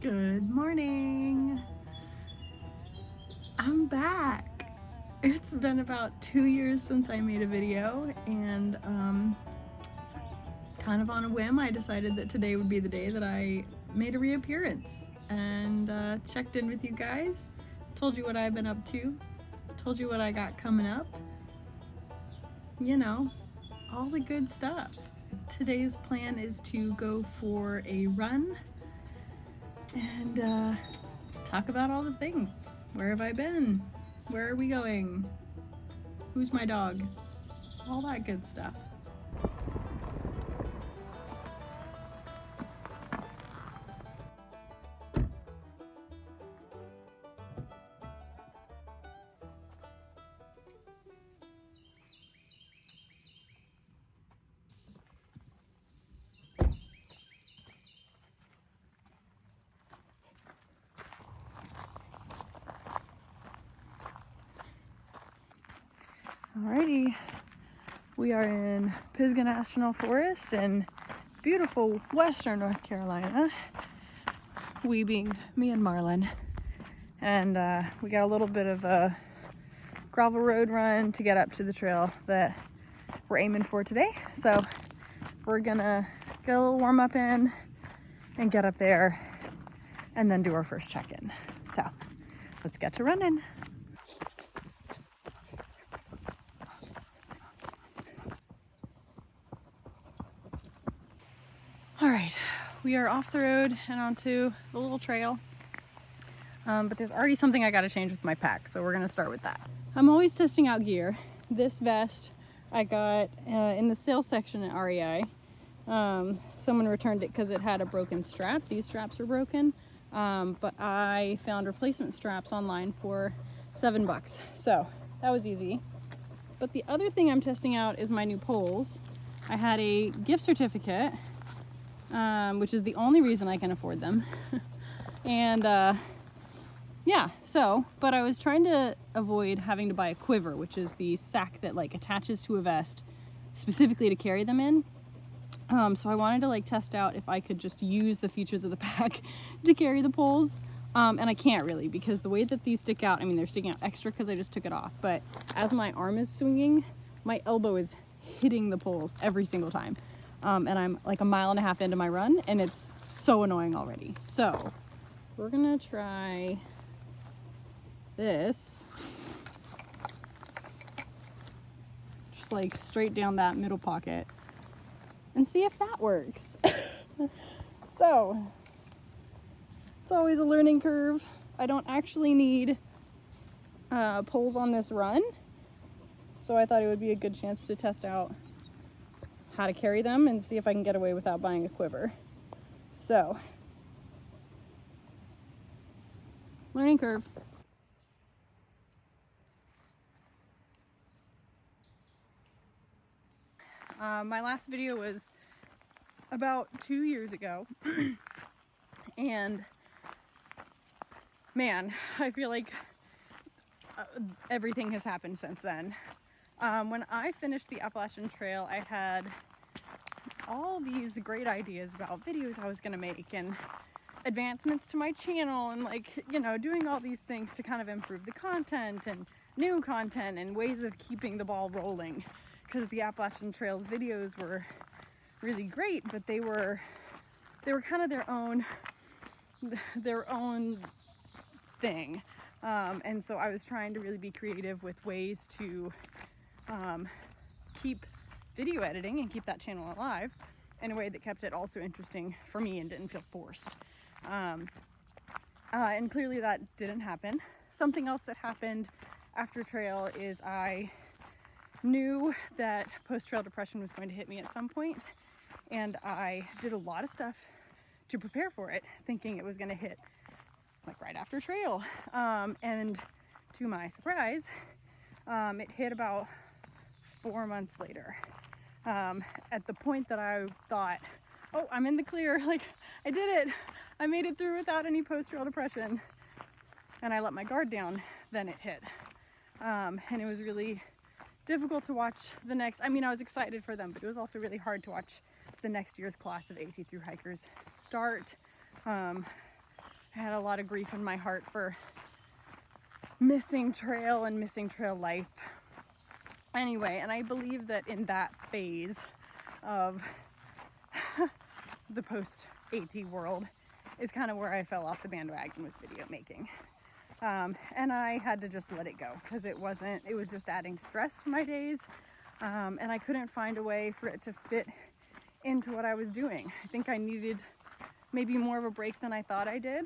Good morning. I'm back. It's been about 2 years since I made a video, and kind of on a whim I decided that today would be the day that I made a reappearance and checked in with you guys, told you what I've been up to, told you what I got coming up, you know, all the good stuff. Today's plan is to go for a run and talk about all the things. Where have I been? Where are we going? Who's my dog? All that good stuff. Alrighty, we are in Pisgah National Forest in beautiful western North Carolina. We being me and Marlin. And we got a little bit of a gravel road run to get up to the trail that we're aiming for today. So we're gonna get a little warm up in and get up there and then do our first check-in. So let's get to running. All right, we are off the road and onto the little trail. But there's already something I gotta change with my pack, so we're gonna start with that. I'm always testing out gear. This vest I got in the sales section at REI. Someone returned it because it had a broken strap. These straps were broken, but I found replacement straps online for $7. So that was easy. But the other thing I'm testing out is my new poles. I had a gift certificate, which is the only reason I can afford them. And yeah, but I was trying to avoid having to buy a quiver, which is the sack that like attaches to a vest specifically to carry them in. So I wanted to like test out if I could just use the features of the pack to carry the poles. And I can't really, because the way that these stick out, I mean, they're sticking out extra because I just took it off. But as my arm is swinging, my elbow is hitting the poles every single time. And I'm like 1.5 miles into my run, and it's so annoying already. So we're gonna try this. Just like straight down that middle pocket and see if that works. So it's always a learning curve. I don't actually need poles on this run, so I thought it would be a good chance to test out how to carry them and see if I can get away without buying a quiver. So, learning curve. My last video was about 2 years ago, and man, I feel like everything has happened since then. When I finished the Appalachian Trail, I had all these great ideas about videos I was gonna make and advancements to my channel and like, you know, doing all these things to kind of improve the content and new content and ways of keeping the ball rolling, because the Appalachian Trail's videos were really great, but they were kind of their own thing. And so I was trying to really be creative with ways to keep video editing and keep that channel alive in a way that kept it also interesting for me and didn't feel forced. And clearly that didn't happen. Something else that happened after trail is I knew that post-trail depression was going to hit me at some point, and I did a lot of stuff to prepare for it, thinking it was going to hit like right after trail. And to my surprise, it hit about 4 months later. At the point that I thought, oh, I'm in the clear, like I did it, I made it through without any post-trail depression, and I let my guard down, then it hit. And it was really difficult to watch the next, I mean, I was excited for them, but it was also really hard to watch the next year's class of AT through hikers start. I had a lot of grief in my heart for missing trail and missing trail life. Anyway, and I believe that in that phase of the post-AT world is kind of where I fell off the bandwagon with video making. And I had to just let it go because it was just adding stress to my days. And I couldn't find a way for it to fit into what I was doing. I think I needed maybe more of a break than I thought I did.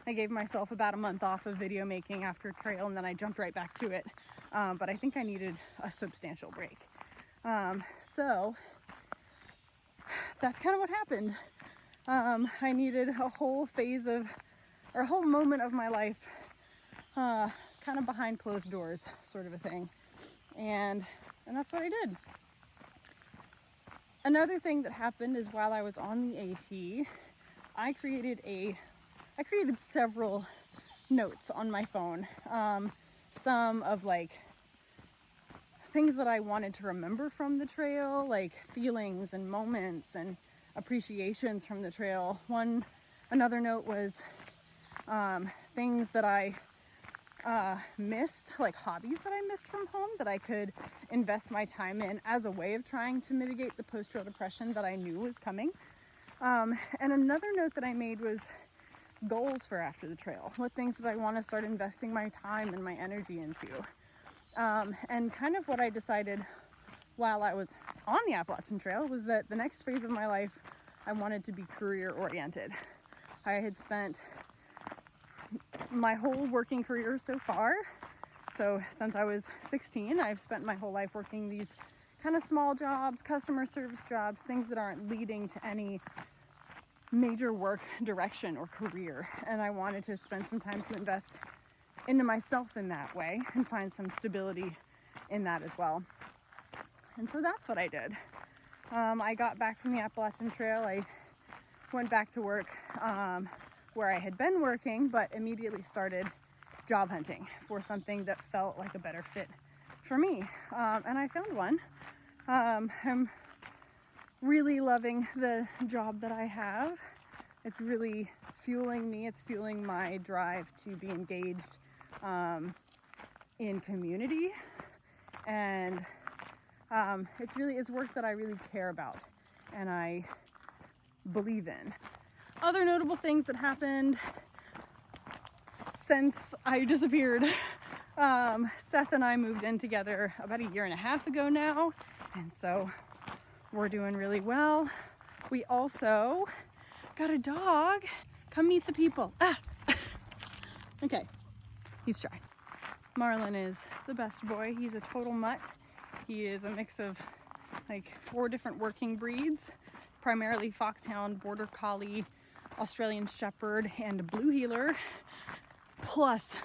I gave myself about a month off of video making after trail, and then I jumped right back to it. But I think I needed a substantial break. So that's kind of what happened. I needed a whole moment of my life, kind of behind closed doors sort of a thing. And that's what I did. Another thing that happened is while I was on the AT, I created several notes on my phone. Some of like things that I wanted to remember from the trail, like feelings and moments and appreciations from the trail. Another note was things that I missed, like hobbies that I missed from home that I could invest my time in as a way of trying to mitigate the post-trail depression that I knew was coming. And another note that I made was goals for after the trail. What things did I want to start investing my time and my energy into? And kind of what I decided while I was on the Appalachian Trail was that the next phase of my life, I wanted to be career oriented. I had spent my whole working career so far. So since I was 16, I've spent my whole life working these kind of small jobs, customer service jobs, things that aren't leading to any major work direction or career. And I wanted to spend some time to invest into myself in that way and find some stability in that as well. And so that's what I did. I got back from the Appalachian Trail. I went back to work where I had been working, but immediately started job hunting for something that felt like a better fit for me. And I found one. I'm really loving the job that I have. It's really fueling me. It's fueling my drive to be engaged in community. And it's work that I really care about and I believe in. Other notable things that happened since I disappeared. Seth and I moved in together about a year and a half ago now, and so we're doing really well. We also got a dog. Come meet the people. Okay, he's shy. Marlin is the best boy. He's a total mutt. He is a mix of like 4 different working breeds, primarily foxhound, border collie, Australian shepherd, and blue heeler, plus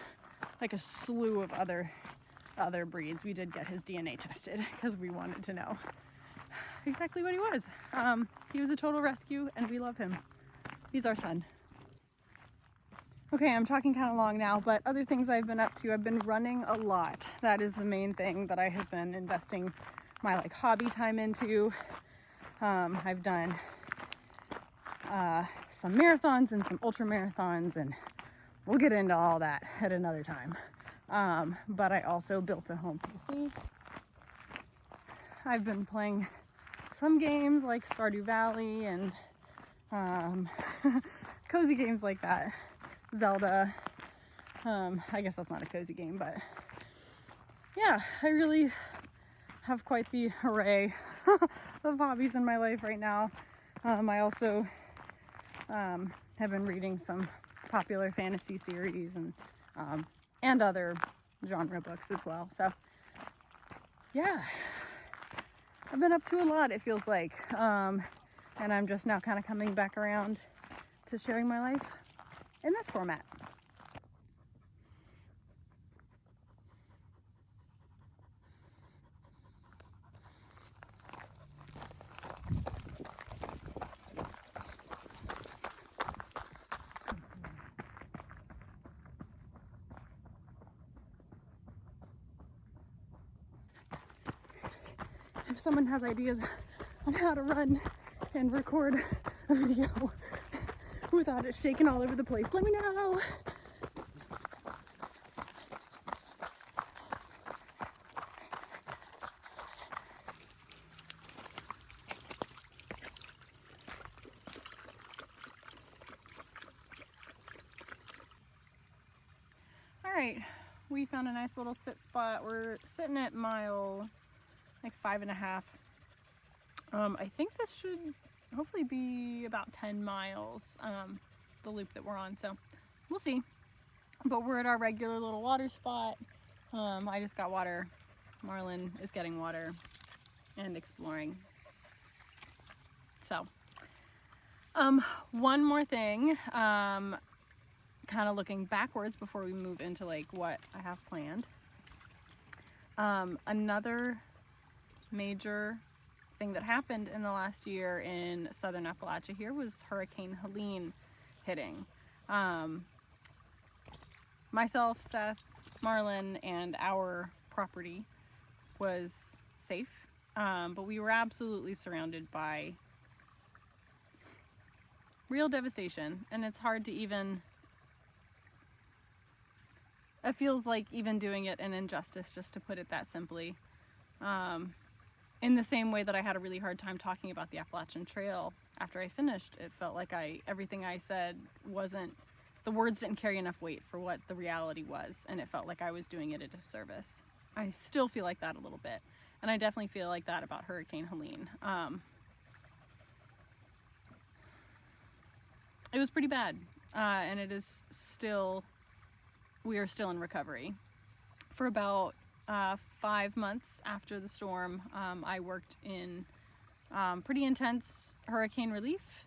like a slew of other breeds. We did get his DNA tested because we wanted to know exactly what he was. He was a total rescue and we love him. He's our son. Okay, I'm talking kind of long now, but other things I've been up to, I've been running a lot. That is the main thing that I have been investing my like hobby time into. I've done some marathons and some ultra marathons, and we'll get into all that at another time. But I also built a home PC. I've been playing some games like Stardew Valley and cozy games like that. Zelda. I guess that's not a cozy game, but yeah, I really have quite the array of hobbies in my life right now. I also have been reading some popular fantasy series and other genre books as well. So yeah, I've been up to a lot, it feels like. And I'm just now kind of coming back around to sharing my life in this format. If someone has ideas on how to run and record a video without it shaking all over the place, let me know. All right, we found a nice little sit spot. We're sitting at mile like 5.5. I think this should hopefully be about 10 miles, the loop that we're on, so we'll see. But we're at our regular little water spot. I just got water. Marlin is getting water and exploring. So, one more thing, kind of looking backwards before we move into like what I have planned. Another major thing that happened in the last year in southern Appalachia here was Hurricane Helene hitting. Myself, Seth, Marlin, and our property was safe, but we were absolutely surrounded by real devastation, and it's hard to even, it feels like even doing it an injustice just to put it that simply. In the same way that I had a really hard time talking about the Appalachian Trail after I finished, it felt like everything I said wasn't, the words didn't carry enough weight for what the reality was, and it felt like I was doing it a disservice. I still feel like that a little bit, and I definitely feel like that about Hurricane Helene. It was pretty bad, and it is still, we are still in recovery. For about 5 months after the storm, I worked in pretty intense hurricane relief,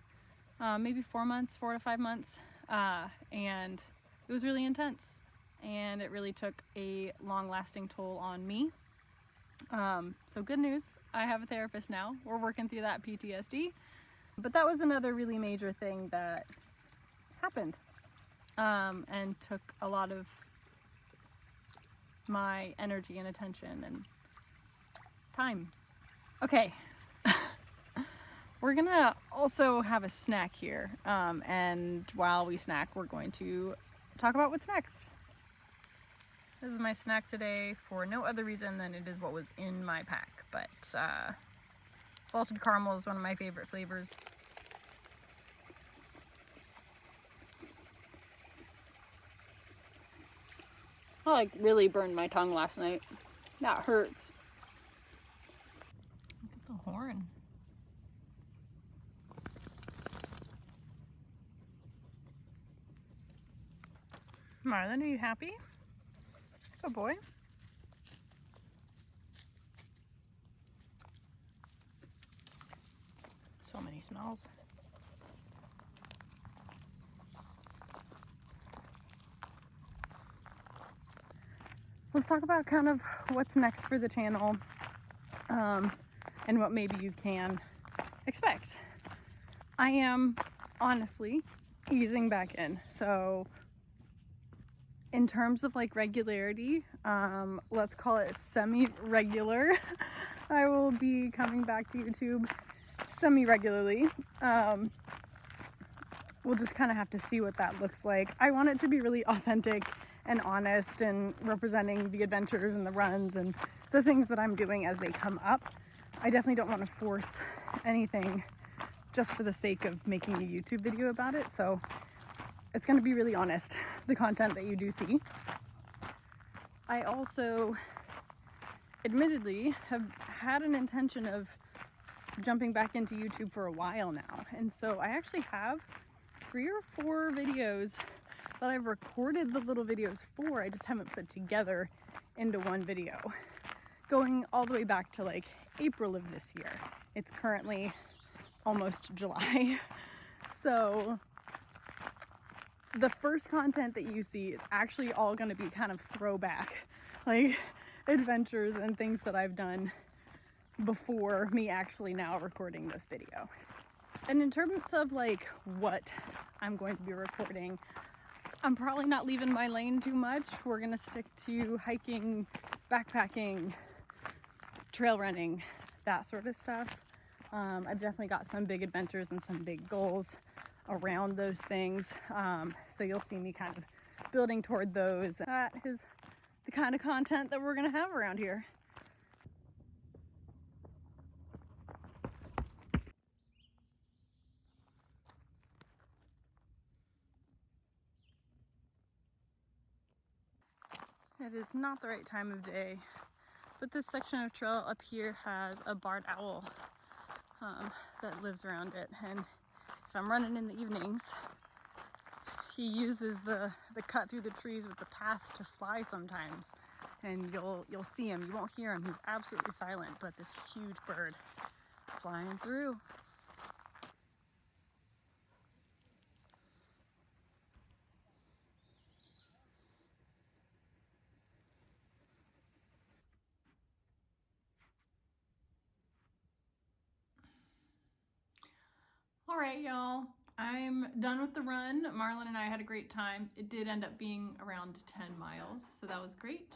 maybe 4 to 5 months, and it was really intense, and it really took a long-lasting toll on me. So good news, I have a therapist now. We're working through that PTSD, but that was another really major thing that happened, and took a lot of my energy and attention and time. Okay, we're gonna also have a snack here, and while we snack, we're going to talk about what's next. This is my snack today for no other reason than it is what was in my pack, but salted caramel is one of my favorite flavors. I like really burned my tongue last night. That hurts. Look at the horn. Marlin, are you happy? Good boy. So many smells. Let's talk about kind of what's next for the channel, and what maybe you can expect. I am honestly easing back in. So in terms of like regularity, let's call it semi-regular. I will be coming back to YouTube semi-regularly. We'll just kind of have to see what that looks like. I want it to be really authentic and honest and representing the adventures and the runs and the things that I'm doing as they come up. I definitely don't want to force anything just for the sake of making a YouTube video about it. So it's going to be really honest, the content that you do see. I also admittedly have had an intention of jumping back into YouTube for a while now. And so I actually have 3 or 4 videos that I've recorded the little videos for. I just haven't put together into one video. Going all the way back to like April of this year. It's currently almost July. So the first content that you see is actually all going to be kind of throwback, like adventures and things that I've done before me actually now recording this video. And in terms of like what I'm going to be recording, I'm probably not leaving my lane too much. We're gonna stick to hiking, backpacking, trail running, that sort of stuff. I've definitely got some big adventures and some big goals around those things. So you'll see me kind of building toward those. That is the kind of content that we're gonna have around here. It is not the right time of day, but this section of trail up here has a barred owl that lives around it. And if I'm running in the evenings, he uses the cut through the trees with the path to fly sometimes. And you'll see him, you won't hear him, he's absolutely silent, but this huge bird flying through. All right, y'all, I'm done with the run. Marlin and I had a great time. It did end up being around 10 miles, so that was great.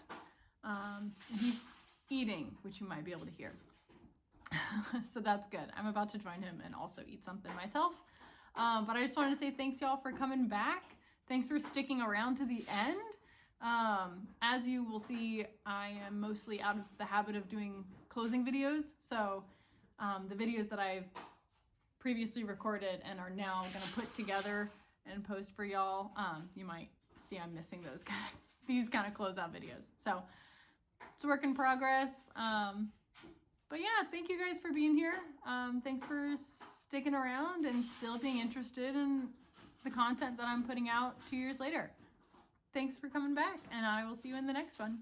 And he's eating, which you might be able to hear. So that's good. I'm about to join him and also eat something myself. But I just wanted to say thanks, y'all, for coming back. Thanks for sticking around to the end. As you will see, I am mostly out of the habit of doing closing videos. So the videos that I've previously recorded and are now gonna put together and post for y'all, you might see I'm missing those these kind of closeout videos. So it's a work in progress. But yeah, thank you guys for being here. Thanks for sticking around and still being interested in the content that I'm putting out 2 years later. Thanks for coming back, and I will see you in the next one.